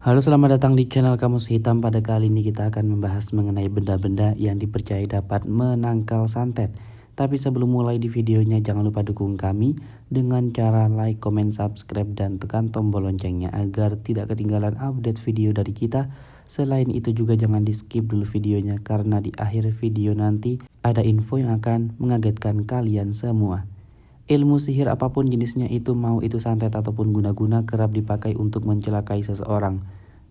Halo, selamat datang di channel Kamus Hitam. Pada kali ini kita akan membahas mengenai benda-benda yang dipercaya dapat menangkal santet. Tapi sebelum mulai di videonya, jangan lupa dukung kami dengan cara like, comment, subscribe, dan tekan tombol loncengnya agar tidak ketinggalan update video dari kita. Selain itu juga jangan di skip dulu videonya, karena di akhir video nanti ada info yang akan mengagetkan kalian semua. Ilmu sihir apapun jenisnya itu, mau itu santet ataupun guna-guna, kerap dipakai untuk mencelakai seseorang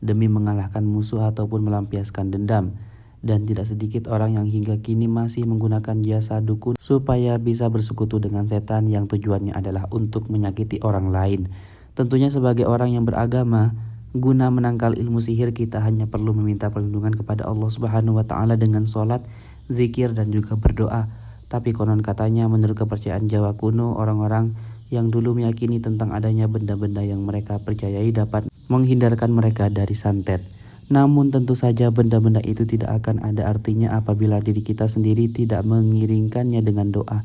demi mengalahkan musuh ataupun melampiaskan dendam. Dan tidak sedikit orang yang hingga kini masih menggunakan jasa dukun supaya bisa bersekutu dengan setan yang tujuannya adalah untuk menyakiti orang lain. Tentunya sebagai orang yang beragama, guna menangkal ilmu sihir kita hanya perlu meminta perlindungan kepada Allah Subhanahu wa taala dengan sholat, zikir, dan juga berdoa. Tapi konon katanya menurut kepercayaan Jawa kuno, orang-orang yang dulu meyakini tentang adanya benda-benda yang mereka percayai dapat menghindarkan mereka dari santet. Namun tentu saja benda-benda itu tidak akan ada artinya apabila diri kita sendiri tidak mengiringkannya dengan doa.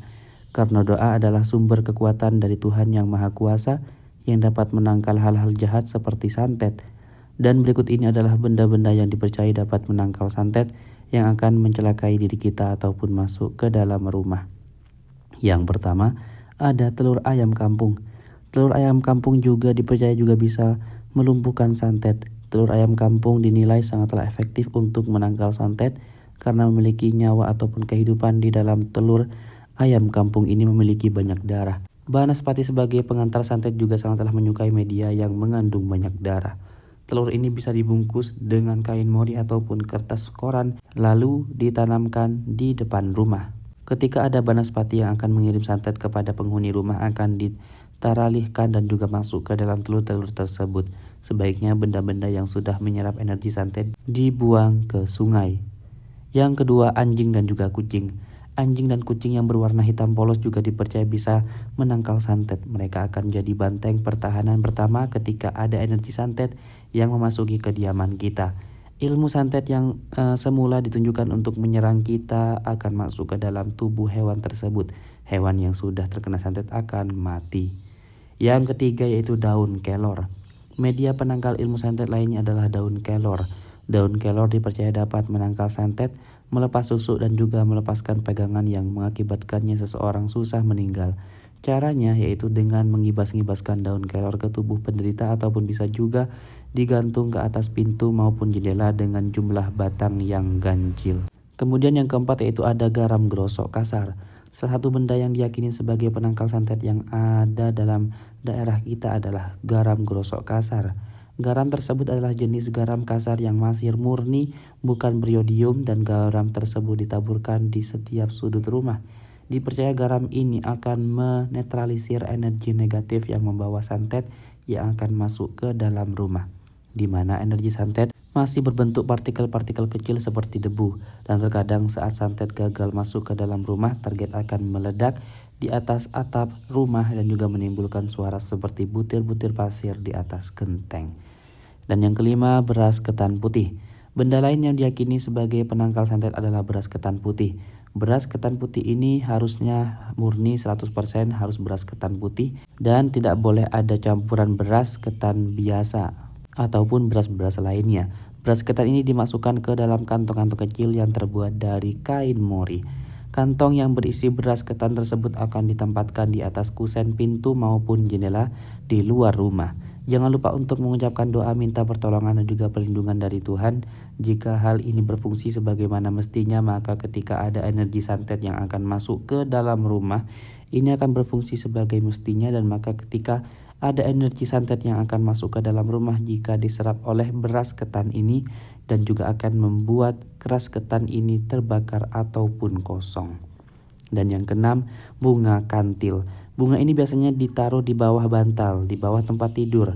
Karena doa adalah sumber kekuatan dari Tuhan yang Maha Kuasa yang dapat menangkal hal-hal jahat seperti santet. Dan berikut ini adalah benda-benda yang dipercaya dapat menangkal santet yang akan mencelakai diri kita ataupun masuk ke dalam rumah. Yang pertama, ada telur ayam kampung. Telur ayam kampung juga dipercaya juga bisa melumpuhkan santet. Telur ayam kampung dinilai sangatlah efektif untuk menangkal santet karena memiliki nyawa ataupun kehidupan. Di dalam telur ayam kampung ini memiliki banyak darah. Banaspati sebagai pengantar santet juga sangatlah menyukai media yang mengandung banyak darah. Telur ini bisa dibungkus dengan kain mori ataupun kertas koran, lalu ditanamkan di depan rumah. Ketika ada banaspati yang akan mengirim santet kepada penghuni rumah, akan ditaralihkan dan juga masuk ke dalam telur-telur tersebut. Sebaiknya benda-benda yang sudah menyerap energi santet dibuang ke sungai. Yang kedua, anjing dan juga kucing. Anjing dan kucing yang berwarna hitam polos juga dipercaya bisa menangkal santet. Mereka akan jadi banteng pertahanan pertama ketika ada energi santet yang memasuki kediaman kita. Ilmu santet yang semula ditunjukkan untuk menyerang kita akan masuk ke dalam tubuh hewan tersebut. Hewan yang sudah terkena santet akan mati. Yang ketiga yaitu daun kelor. Media penangkal ilmu santet lainnya adalah daun kelor. Daun kelor dipercaya dapat menangkal santet, melepas susuk, dan juga melepaskan pegangan yang mengakibatkannya seseorang susah meninggal. Caranya yaitu dengan mengibas-ngibaskan daun kelor ke tubuh penderita ataupun bisa juga digantung ke atas pintu maupun jendela dengan jumlah batang yang ganjil. Kemudian yang keempat yaitu ada garam grosok kasar. Salah satu benda yang diyakini sebagai penangkal santet yang ada dalam daerah kita adalah garam grosok kasar. Garam tersebut adalah jenis garam kasar yang masih murni, bukan beriodium, dan garam tersebut ditaburkan di setiap sudut rumah. Dipercaya garam ini akan menetralisir energi negatif yang membawa santet yang akan masuk ke dalam rumah, di mana energi santet masih berbentuk partikel-partikel kecil seperti debu, dan terkadang saat santet gagal masuk ke dalam rumah, target akan meledak di atas atap rumah dan juga menimbulkan suara seperti butir-butir pasir di atas genteng. Dan yang kelima, beras ketan putih. Benda lain yang diyakini sebagai penangkal santet adalah beras ketan putih. Beras ketan putih ini harusnya murni 100%, harus beras ketan putih, dan tidak boleh ada campuran beras ketan biasa ataupun beras-beras lainnya. Beras ketan ini dimasukkan ke dalam kantong-kantong kecil yang terbuat dari kain mori. Kantong yang berisi beras ketan tersebut akan ditempatkan di atas kusen pintu maupun jendela di luar rumah. Jangan lupa untuk mengucapkan doa minta pertolongan dan juga perlindungan dari Tuhan. Jika hal ini berfungsi sebagaimana mestinya, maka ketika ada energi santet yang akan masuk ke dalam rumah, ini akan berfungsi sebagai mestinya. Dan maka ketika ada energi santet yang akan masuk ke dalam rumah, jika diserap oleh beras ketan ini, dan juga akan membuat keras ketan ini terbakar ataupun kosong. Dan yang keenam, bunga kantil. Bunga ini biasanya ditaruh di bawah bantal, di bawah tempat tidur,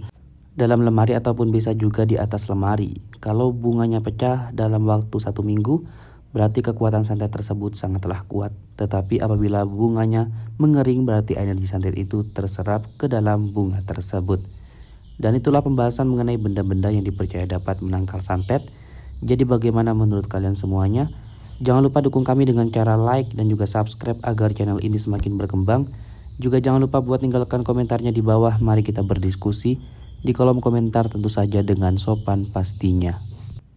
dalam lemari ataupun bisa juga di atas lemari. Kalau bunganya pecah dalam waktu 1 minggu, berarti kekuatan santet tersebut sangatlah kuat. Tetapi apabila bunganya mengering, berarti energi santet itu terserap ke dalam bunga tersebut. Dan itulah pembahasan mengenai benda-benda yang dipercaya dapat menangkal santet. Jadi bagaimana menurut kalian semuanya? Jangan lupa dukung kami dengan cara like dan juga subscribe agar channel ini semakin berkembang. Juga jangan lupa buat tinggalkan komentarnya di bawah, mari kita berdiskusi. di kolom komentar tentu saja dengan sopan pastinya.